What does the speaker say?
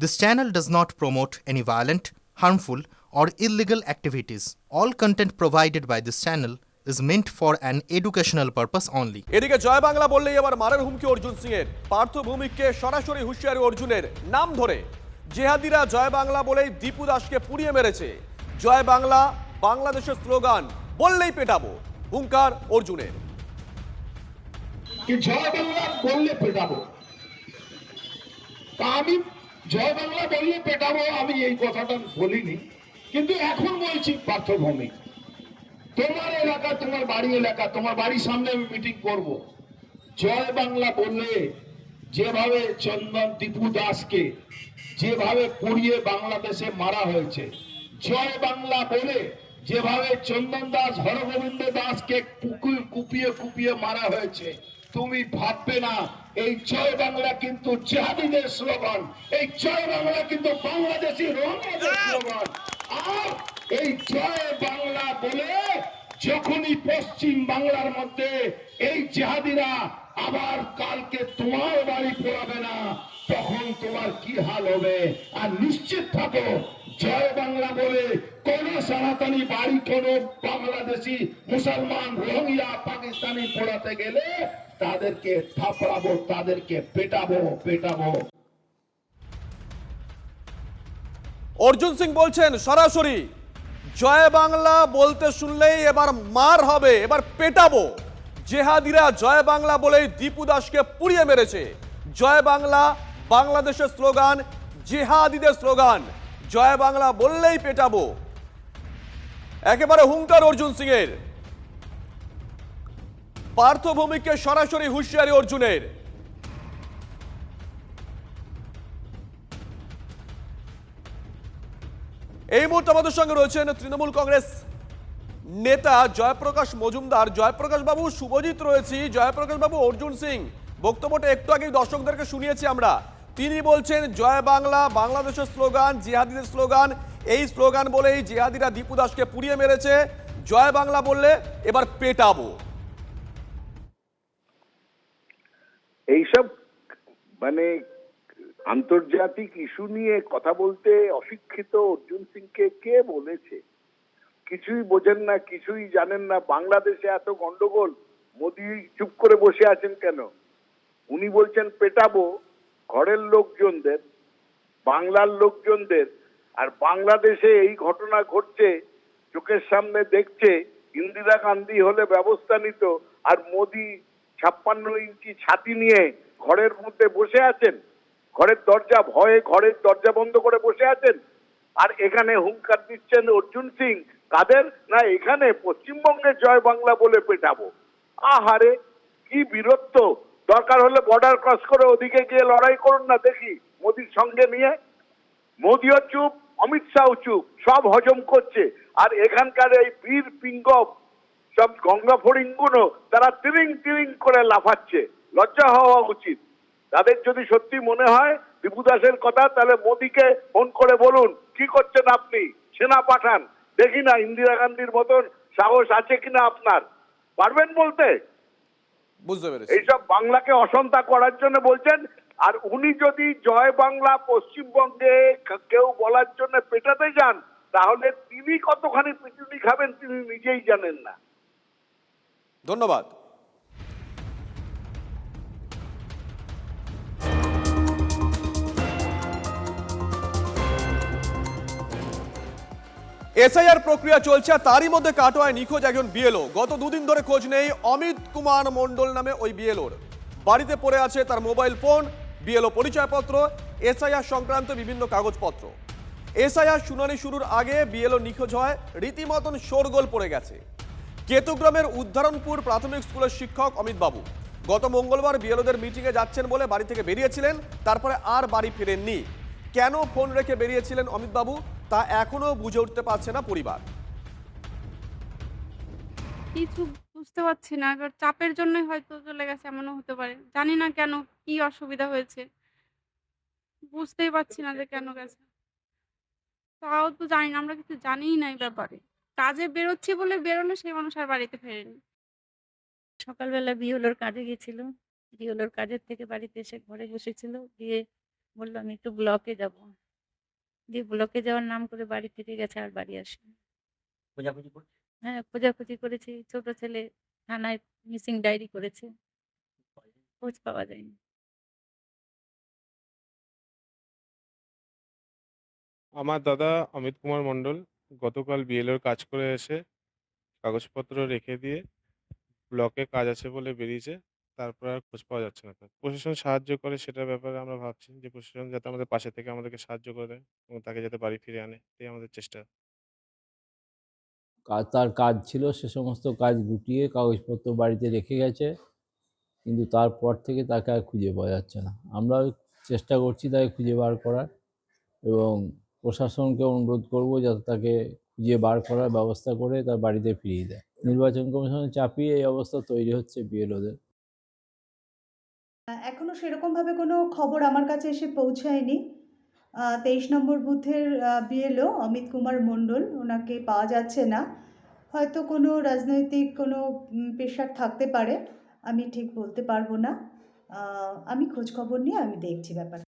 This channel does not promote any violent, harmful, or illegal activities. All content provided by this channel is meant for an educational purpose only. এদিকে জয় বাংলা বললেই এবার মারের হুমকি অর্জুন সিং এর। পার্থ ভৌমিককে সরাসরি হুঁশিয়ারি অর্জুনের, নাম ধরে জেহাদিরা জয় বাংলা বলেই দীপু দাসকে পুড়িয়ে মেরেছে। জয় বাংলা বাংলাদেশের স্লোগান বললেই পেটাবো, হুঙ্কার অর্জুনের। কি জয় বাংলা বললে পেটাবো, তা আমি জয় বাংলা বললে পেটাবো আমি এই কথাটা বলিনি, কিন্তু এখন বলছি পার্থ ভৌমিক, তোমার এলাকা, তোমার বাড়ি এলাকা, তোমার বাড়ির সামনে আমি মিটিং করব। জয় বাংলা বললে যেভাবে চন্দন দীপু দাসকে যেভাবে পুড়িয়ে বাংলাদেশে মারা হয়েছে, জয় বাংলা বলে যেভাবে চন্দন দাস হরগোবিন্দ দাসকে কুপিয়ে কুপিয়ে মারা হয়েছে, তুমি ভাববে না এই জয় বাংলা কিন্তু জিহাদিদের স্লোগান, এই জয় বাংলা কিন্তু বাংলাদেশি রোহিঙ্গাদের স্লোগান। আর এই জয় বাংলা বলে যখনই পশ্চিম বাংলার মধ্যে এই জিহাদিরা আবার কালকে তোমার বাড়ি পোড়াবে না, তখন তোমার কি হাল হবে। আর নিশ্চিত থাকো, জয় বাংলা বলে কোন সনাতনী বাড়ি, কোন বাংলাদেশি মুসলমান রোহিঙ্গা পাকিস্তানি পোড়াতে গেলে তাদেরকে থাপড়াবো, তাদেরকে পেটাবো পেটাবো। অর্জুন সিং বলছেন সরাসরি জয় বাংলা বলতে শুনলেই এবার মার হবে, এবার পেটাবো। জেহাদিরা জয় বাংলা বলেই দীপু দাসকে পুড়িয়ে মেরেছে। জয় বাংলা বাংলাদেশের স্লোগান, জিহাদিদের স্লোগান। জয় বাংলা বললেই পেটাবো, একেবারে হুঙ্কার অর্জুন সিং এর। পার্থ ভৌমিককে সরাসরি হুঁশিয়ারি অর্জুনের। এই মুহূর্তে আমাদের সঙ্গে রয়েছেন তৃণমূল কংগ্রেস নেতা জয়প্রকাশ মজুমদার। জয়প্রকাশ বাবু, শুভজিৎ রয়েছি। জয়প্রকাশ বাবু, অর্জুন সিং বক্তব্যটা একটু আগেই দর্শকদেরকে শুনিয়েছি আমরা। তিনি বলছেন জয় বাংলা বাংলাদেশের স্লোগান, জিহাদিদের স্লোগান। এই স্লোগান বলেই জিহাদিরা দীপু দাসকে পুড়িয়ে মেরেছে। জয় বাংলা বললে এবার পেটাবো। এইসব মানে আন্তর্জাতিক ইস্যু নিয়ে কথা বলতে অশিক্ষিত অর্জুন সিংকে কে বলেছে? কিছুই বোঝেন না, কিছুই জানেন না। বাংলাদেশে এত গন্ডগোল, মোদি চুপ করে বসে আছেন কেন? উনি বলছেন পেটাবো ঘরের লোকজনদের, বাংলার লোকজনদের। আর বাংলাদেশে এই ঘটনা ঘটছে, চোখের সামনে দেখছে। ইন্দিরা গান্ধী হলে ব্যবস্থা নিত, আর মোদি 56 ইঞ্চি ছাতি নিয়ে ঘরের মধ্যে বসে আছেন, ঘরের দরজা ভয়ে ঘরের দরজা বন্ধ করে বসে আছেন। আর এখানে হুঙ্কার দিচ্ছেন অর্জুন সিং, কাদের না এখানে পশ্চিমবঙ্গে জয় বাংলা বলে পেটাবো। আহারে কি বীরত্ব! দরকার হলে বর্ডার ক্রস করে ওদিকে গিয়ে লড়াই করুন না, দেখি মোদির সঙ্গে নিয়ে। মোদিও চুপ, অমিত শাহ চুপ, সব হজম করছে। আর এখানকার এই বীর পিঙ্গম সব গঙ্গা ফড়িংগুলো তারা তিরিং তিরিং করে লাফাচ্ছে। লজ্জা হওয়া উচিত তাদের। যদি সত্যি মনে হয় দীপু দাসের কথা, তাহলে মোদিকে ফোন করে বলুন কি করছেন আপনি, সেনা পাঠান। দেখি না ইন্দিরা গান্ধীর মতন সাহস আছে কিনা আপনার, পারবেন বলতে? বুঝতে পেরেছি। এইসব বাংলাকে অসন্তা করার জন্য বলছেন। আর উনি যদি জয় বাংলা পশ্চিমবঙ্গে কেউ বলার জন্য পেটাতে যান, তাহলে তিনি কতখানি পিটুনি খাবেন তিনি নিজেই জানেন না। ধন্যবাদ। এসআইআর প্রক্রিয়া চলছে, তারই মধ্যে কাটোয়ায় নিখোঁজ একজন বিএলও। গত দুদিন ধরে খোঁজ নেই অমিত কুমার মণ্ডল নামে ওই বিএলওর। বাড়িতে পড়ে আছে তার মোবাইল ফোন, বিএলও পরিচয়পত্র, এসআইআর সংক্রান্ত বিভিন্ন কাগজপত্র। এসআইআর শুনানি শুরুর আগে বিএলও নিখোঁজ হয়, রীতিমতন শোরগোল পড়ে গেছে। কেতুগ্রামের উদ্ধারণপুর প্রাথমিক স্কুলের শিক্ষক অমিত বাবু গত মঙ্গলবার বিএলওদের মিটিংয়ে যাচ্ছেন বলে বাড়ি থেকে বেরিয়েছিলেন, তারপরে আর বাড়ি ফিরেননি। কেন ফোন রেখে বেরিয়েছিলেন অমিত বাবু তা এখনো বুঝে উঠতে পারছে না পরিবার। কিছু বুঝতে পারছি না, এবার চাপের জন্যই হয়তো চলে গেছে, এমনও হতে পারে। জানি না কেন, কি অসুবিধা হয়েছে, বুঝতেই পারছি না যে কেন গেছে। তাও তো জানি না, আমরা কিছু জানিই না এই ব্যাপারে। কাজে বেরোচ্ছি বলে বেরোলো, সেই মানুষ আর বাড়িতে ফেরেনি। সকালবেলা বিওলোর কাজে গেছিল, বিওলোর কাজের থেকে বাড়িতে এসে ঘরে বসেছিল, দিয়ে বললো আমি একটু ব্লকে যাব। দিয়ে ব্লকে যাওয়ার নাম করে বাড়ি ফিরে গেছে, আর বাড়ি আসেনি। খোঁজাখুঁজি করছে? হ্যাঁ, খোঁজাখুঁজি করেছি, ছোট ছেলে থানায় মিসিং ডায়েরি করেছে, খোঁজ পাওয়া যায়নি। আমার দাদা অমিত কুমার মণ্ডল গতকাল বিএলওর কাজ করে এসে কাগজপত্র রেখে দিয়ে ব্লকে কাজ আছে বলে বেরিয়েছে। তারপর আর খোঁজ পাওয়া যাচ্ছে না তার। প্রশাসন সাহায্য করে সেটার ব্যাপারে আমরা ভাবছি যে প্রশাসন যাতে আমাদের পাশে থেকে আমাদেরকে সাহায্য করে দেয় এবং তাকে যাতে বাড়ি ফিরিয়ে আনে, এটাই আমাদের চেষ্টা। তার কাজ ছিল, সে সমস্ত কাজ গুটিয়ে কাগজপত্র বাড়িতে রেখে গেছে, কিন্তু তারপর থেকে তাকে আর খুঁজে পাওয়া যাচ্ছে না। আমরাও চেষ্টা করছি তাকে খুঁজে বার করার, এবং প্রশাসনকে অনুরোধ করব যাতে তাকে খুঁজে বার করার ব্যবস্থা করে তার বাড়িতে ফিরিয়ে দেয়। নির্বাচন কমিশনের চাপিয়ে এই অবস্থা তৈরি হচ্ছে বিএলওদের। এখনো সেরকমভাবে কোনো খবর আমার কাছে এসে পৌঁছায়নি। 23 নম্বর বুথের বিএলও অমিত কুমার মণ্ডল, ওনাকে পাওয়া যাচ্ছে না। হয়তো কোনো রাজনৈতিক কোনো প্রেশার থাকতে পারে, আমি ঠিক বলতে পারবো না। আমি খোঁজ খবর নিয়ে আমি দেখছি ব্যাপারটা।